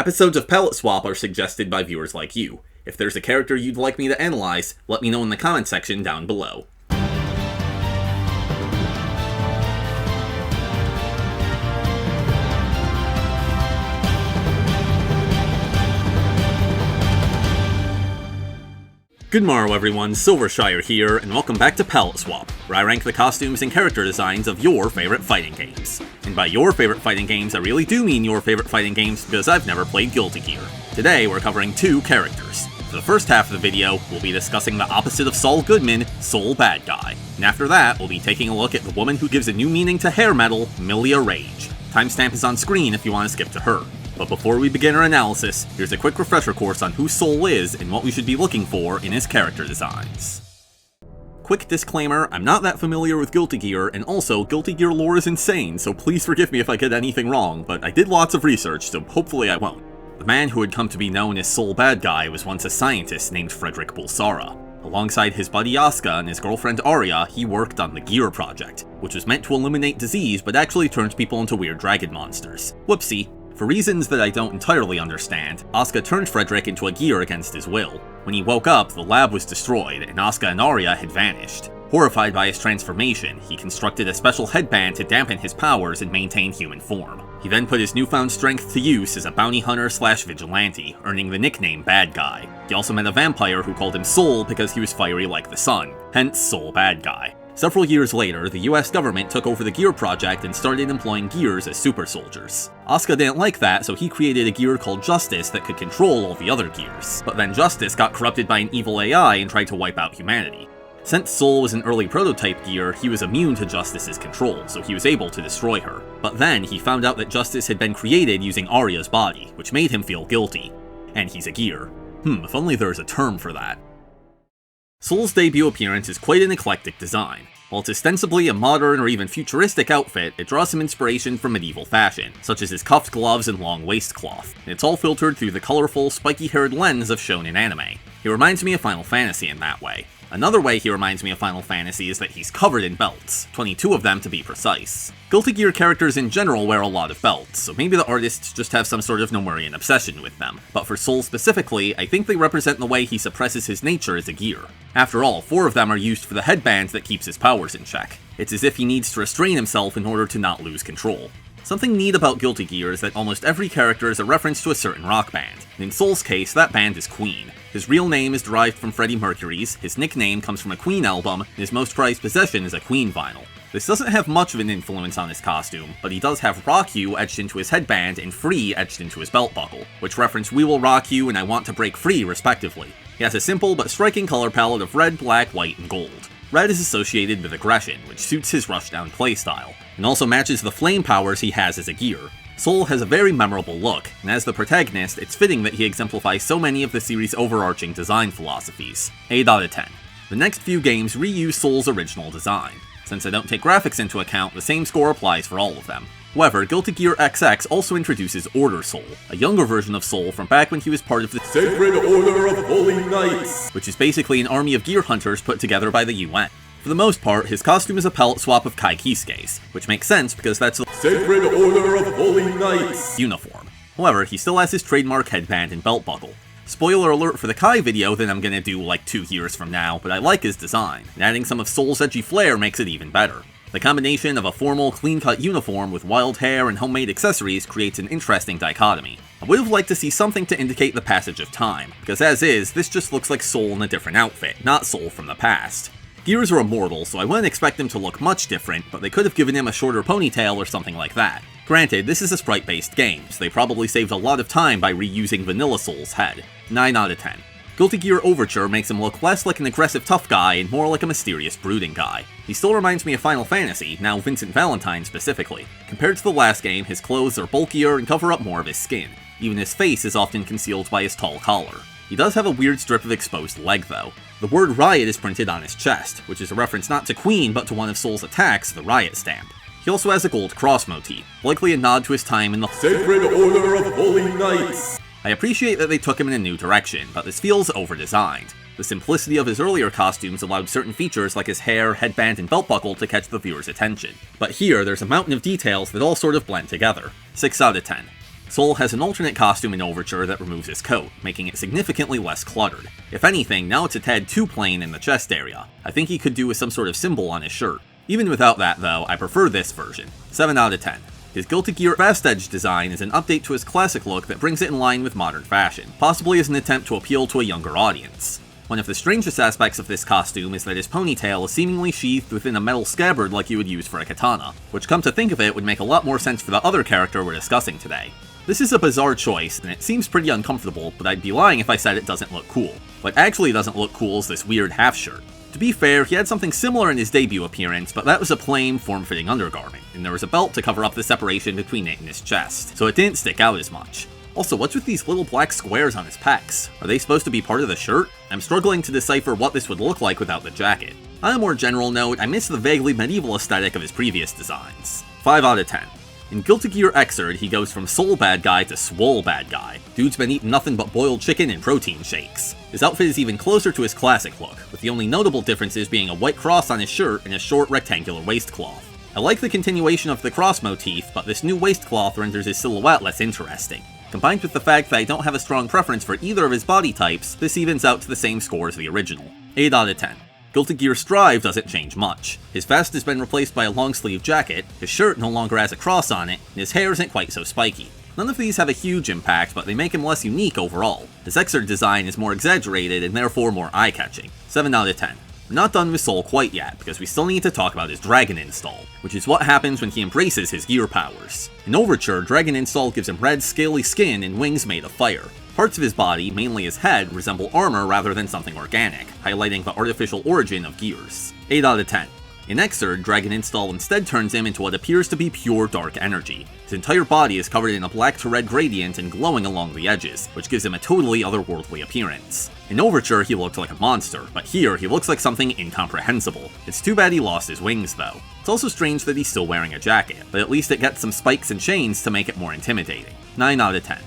Episodes of Palette Swap are suggested by viewers like you. If there's a character you'd like me to analyze, let me know in the comment section down below. Good morrow everyone, Silvershire here, and welcome back to Palette Swap, where I rank the costumes and character designs of your favorite fighting games. And by your favorite fighting games, I really do mean your favorite fighting games because I've never played Guilty Gear. Today, we're covering two characters. For the first half of the video, we'll be discussing the opposite of Saul Goodman, Sol Badguy. And after that, we'll be taking a look at the woman who gives a new meaning to hair metal, Millia Rage. Timestamp is on screen if you want to skip to her. But before we begin our analysis, here's a quick refresher course on who Sol is and what we should be looking for in his character designs. Quick disclaimer, I'm not that familiar with Guilty Gear, and also, Guilty Gear lore is insane, so please forgive me if I get anything wrong, but I did lots of research, so hopefully I won't. The man who had come to be known as Sol Badguy was once a scientist named Frederick Bulsara. Alongside his buddy Asuka and his girlfriend Arya, he worked on the Gear Project, which was meant to eliminate disease but actually turned people into weird dragon monsters. Whoopsie. For reasons that I don't entirely understand, Asuka turned Frederick into a gear against his will. When he woke up, the lab was destroyed, and Asuka and Arya had vanished. Horrified by his transformation, he constructed a special headband to dampen his powers and maintain human form. He then put his newfound strength to use as a bounty hunter/vigilante, earning the nickname Bad Guy. He also met a vampire who called him Sol because he was fiery like the sun, hence Sol Badguy. Several years later, the US government took over the Gear Project and started employing gears as super soldiers. Asuka didn't like that, so he created a gear called Justice that could control all the other gears. But then Justice got corrupted by an evil AI and tried to wipe out humanity. Since Sol was an early prototype gear, he was immune to Justice's control, so he was able to destroy her. But then he found out that Justice had been created using Arya's body, which made him feel guilty. And he's a gear. If only there was a term for that. Sol's debut appearance is quite an eclectic design. While it's ostensibly a modern or even futuristic outfit, it draws some inspiration from medieval fashion, such as his cuffed gloves and long waistcloth, and it's all filtered through the colorful, spiky-haired lens of shonen anime. He reminds me of Final Fantasy in that way. Another way he reminds me of Final Fantasy is that he's covered in belts, 22 of them to be precise. Guilty Gear characters in general wear a lot of belts, so maybe the artists just have some sort of Nomurian obsession with them. But for Sol specifically, I think they represent the way he suppresses his nature as a gear. After all, 4 of them are used for the headband that keeps his powers in check. It's as if he needs to restrain himself in order to not lose control. Something neat about Guilty Gear is that almost every character is a reference to a certain rock band, and in Sol's case, that band is Queen. His real name is derived from Freddie Mercury's, his nickname comes from a Queen album, and his most prized possession is a Queen vinyl. This doesn't have much of an influence on his costume, but he does have Rock You etched into his headband and Free etched into his belt buckle, which reference We Will Rock You and I Want to Break Free respectively. He has a simple but striking color palette of red, black, white, and gold. Red is associated with aggression, which suits his rushdown playstyle, and also matches the flame powers he has as a gear. Sol has a very memorable look, and as the protagonist, it's fitting that he exemplifies so many of the series' overarching design philosophies. 8 out of 10. The next few games reuse Sol's original design. Since I don't take graphics into account, the same score applies for all of them. However, Guilty Gear XX also introduces Order Sol, a younger version of Sol from back when he was part of the Sacred Order of Holy Knights, which is basically an army of gear hunters put together by the UN. For the most part, his costume is a palette swap of Kai Kisuke's, which makes sense because that's the Sacred Order of Holy Knights uniform. However, he still has his trademark headband and belt buckle. Spoiler alert for the Kai video that I'm gonna do like 2 years from now, but I like his design, and adding some of Sol's edgy flair makes it even better. The combination of a formal, clean-cut uniform with wild hair and homemade accessories creates an interesting dichotomy. I would have liked to see something to indicate the passage of time, because as is, this just looks like Sol in a different outfit, not Sol from the past. Gears are immortal, so I wouldn't expect him to look much different, but they could have given him a shorter ponytail or something like that. Granted, this is a sprite-based game, so they probably saved a lot of time by reusing Vanilla Sol's head. 9 out of 10. Guilty Gear Overture makes him look less like an aggressive tough guy and more like a mysterious brooding guy. He still reminds me of Final Fantasy, now Vincent Valentine specifically. Compared to the last game, his clothes are bulkier and cover up more of his skin. Even his face is often concealed by his tall collar. He does have a weird strip of exposed leg though. The word Riot is printed on his chest, which is a reference not to Queen but to one of Sol's attacks, the Riot stamp. He also has a gold cross motif, likely a nod to his time in the Sacred Order of Holy Knights. I appreciate that they took him in a new direction, but this feels over-designed. The simplicity of his earlier costumes allowed certain features like his hair, headband, and belt buckle to catch the viewer's attention. But here, there's a mountain of details that all sort of blend together. 6 out of 10. Sol has an alternate costume in Overture that removes his coat, making it significantly less cluttered. If anything, now it's a tad too plain in the chest area. I think he could do with some sort of symbol on his shirt. Even without that though, I prefer this version. 7 out of 10. His Guilty Gear Fast Edge design is an update to his classic look that brings it in line with modern fashion, possibly as an attempt to appeal to a younger audience. One of the strangest aspects of this costume is that his ponytail is seemingly sheathed within a metal scabbard like you would use for a katana, which come to think of it would make a lot more sense for the other character we're discussing today. This is a bizarre choice, and it seems pretty uncomfortable, but I'd be lying if I said it doesn't look cool. What actually doesn't look cool is this weird half shirt. To be fair, he had something similar in his debut appearance, but that was a plain, form-fitting undergarment, and there was a belt to cover up the separation between it and his chest, so it didn't stick out as much. Also, what's with these little black squares on his pecs? Are they supposed to be part of the shirt? I'm struggling to decipher what this would look like without the jacket. On a more general note, I miss the vaguely medieval aesthetic of his previous designs. 5 out of 10. In Guilty Gear Xrd, he goes from Sol Badguy to Swole Badguy. Dude's been eating nothing but boiled chicken and protein shakes. His outfit is even closer to his classic look, with the only notable differences being a white cross on his shirt and a short rectangular waistcloth. I like the continuation of the cross motif, but this new waistcloth renders his silhouette less interesting. Combined with the fact that I don't have a strong preference for either of his body types, this evens out to the same score as the original. 8 out of 10. Guilty Gear Strive doesn't change much. His vest has been replaced by a long-sleeve jacket, his shirt no longer has a cross on it, and his hair isn't quite so spiky. None of these have a huge impact, but they make him less unique overall. His Xrd design is more exaggerated and therefore more eye-catching. 7 out of 10. We're not done with Sol quite yet, because we still need to talk about his Dragon Install, which is what happens when he embraces his gear powers. In Overture, Dragon Install gives him red, scaly skin and wings made of fire. Parts of his body, mainly his head, resemble armor rather than something organic, highlighting the artificial origin of gears. 8 out of 10. In Xrd, Dragon Install instead turns him into what appears to be pure dark energy. His entire body is covered in a black to red gradient and glowing along the edges, which gives him a totally otherworldly appearance. In Overture, he looked like a monster, but here he looks like something incomprehensible. It's too bad he lost his wings though. It's also strange that he's still wearing a jacket, but at least it gets some spikes and chains to make it more intimidating. 9 out of 10.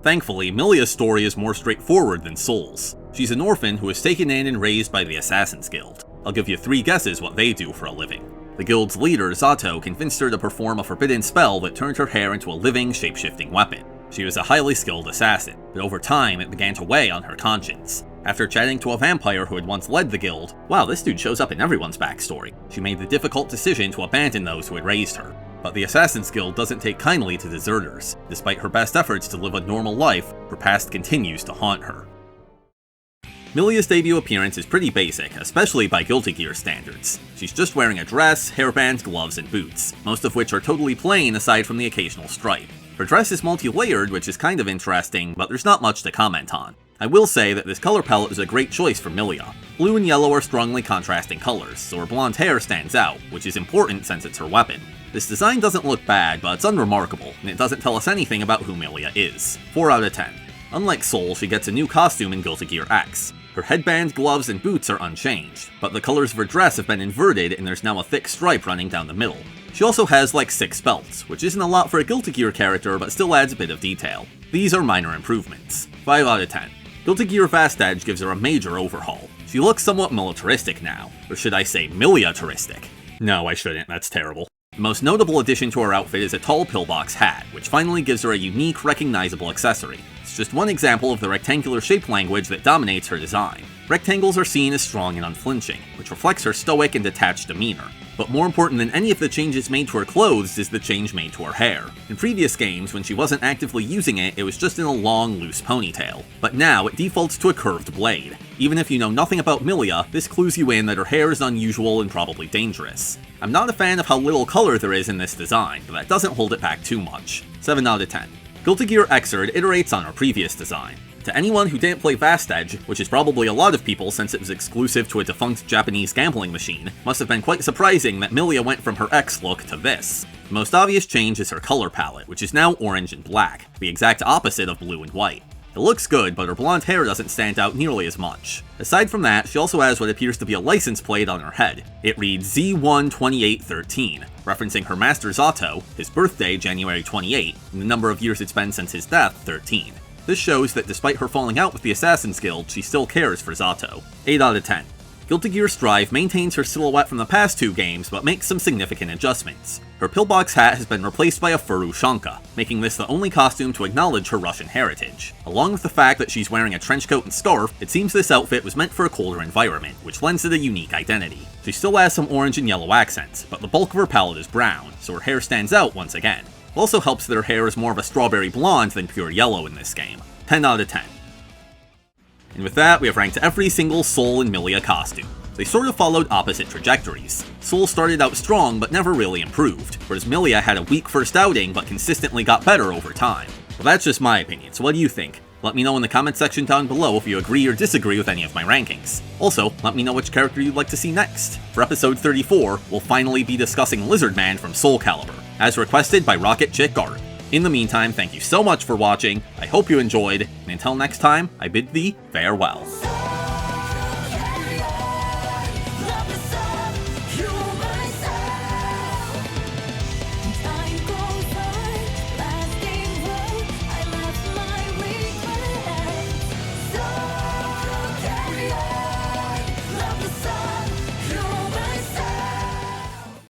Thankfully, Millia's story is more straightforward than Sol's. She's an orphan who was taken in and raised by the Assassin's Guild. I'll give you 3 guesses what they do for a living. The guild's leader, Zato, convinced her to perform a forbidden spell that turned her hair into a living, shape-shifting weapon. She was a highly skilled assassin, but over time it began to weigh on her conscience. After chatting to a vampire who had once led the guild, wow, this dude shows up in everyone's backstory, she made the difficult decision to abandon those who had raised her. But the Assassin's Guild doesn't take kindly to deserters. Despite her best efforts to live a normal life, her past continues to haunt her. Millia's debut appearance is pretty basic, especially by Guilty Gear standards. She's just wearing a dress, hairband, gloves, and boots, most of which are totally plain aside from the occasional stripe. Her dress is multi-layered, which is kind of interesting, but there's not much to comment on. I will say that this color palette is a great choice for Millia. Blue and yellow are strongly contrasting colors, so her blonde hair stands out, which is important since it's her weapon. This design doesn't look bad, but it's unremarkable, and it doesn't tell us anything about who Millia is. 4 out of 10. Unlike Sol, she gets a new costume in Guilty Gear X. Her headband, gloves, and boots are unchanged, but the colors of her dress have been inverted and there's now a thick stripe running down the middle. She also has like 6 belts, which isn't a lot for a Guilty Gear character but still adds a bit of detail. These are minor improvements. 5 out of 10. Guilty Gear Fast Edge gives her a major overhaul. She looks somewhat militaristic now, or should I say militaristic? No, I shouldn't, that's terrible. The most notable addition to her outfit is a tall pillbox hat, which finally gives her a unique, recognizable accessory. It's just one example of the rectangular shape language that dominates her design. Rectangles are seen as strong and unflinching, which reflects her stoic and detached demeanor. But more important than any of the changes made to her clothes is the change made to her hair. In previous games, when she wasn't actively using it, it was just in a long, loose ponytail. But now, it defaults to a curved blade. Even if you know nothing about Millia, this clues you in that her hair is unusual and probably dangerous. I'm not a fan of how little color there is in this design, but that doesn't hold it back too much. 7 out of 10. Guilty Gear Xrd iterates on her previous design. To anyone who didn't play Fast Edge, which is probably a lot of people since it was exclusive to a defunct Japanese gambling machine, must have been quite surprising that Millia went from her X look to this. The most obvious change is her color palette, which is now orange and black, the exact opposite of blue and white. It looks good, but her blonde hair doesn't stand out nearly as much. Aside from that, she also has what appears to be a license plate on her head. It reads Z12813, referencing her master Zato, his birthday January 28, and the number of years it's been since his death, 13. This shows that despite her falling out with the Assassin's Guild, she still cares for Zato. 8 out of 10. Guilty Gear Strive maintains her silhouette from the past 2 games, but makes some significant adjustments. Her Her pillbox hat has been replaced by a furushanka, making this the only costume to acknowledge her Russian heritage. Along with the fact that she's wearing a trench coat and scarf, it seems this outfit was meant for a colder environment, which lends it a unique identity. She still has some orange and yellow accents, but the bulk of her palette is brown, so her hair stands out once again. It also helps that her hair is more of a strawberry blonde than pure yellow in this game. 10 out of 10. And with that, we have ranked every single Sol and Millia costume. They sort of followed opposite trajectories. Sol started out strong but never really improved, whereas Millia had a weak first outing but consistently got better over time. Well, that's just my opinion, so what do you think? Let me know in the comment section down below if you agree or disagree with any of my rankings. Also, let me know which character you'd like to see next. For episode 34, we'll finally be discussing Lizard Man from Soulcalibur, as requested by Rocket Chick Art. In the meantime, thank you so much for watching, I hope you enjoyed, and until next time, I bid thee farewell.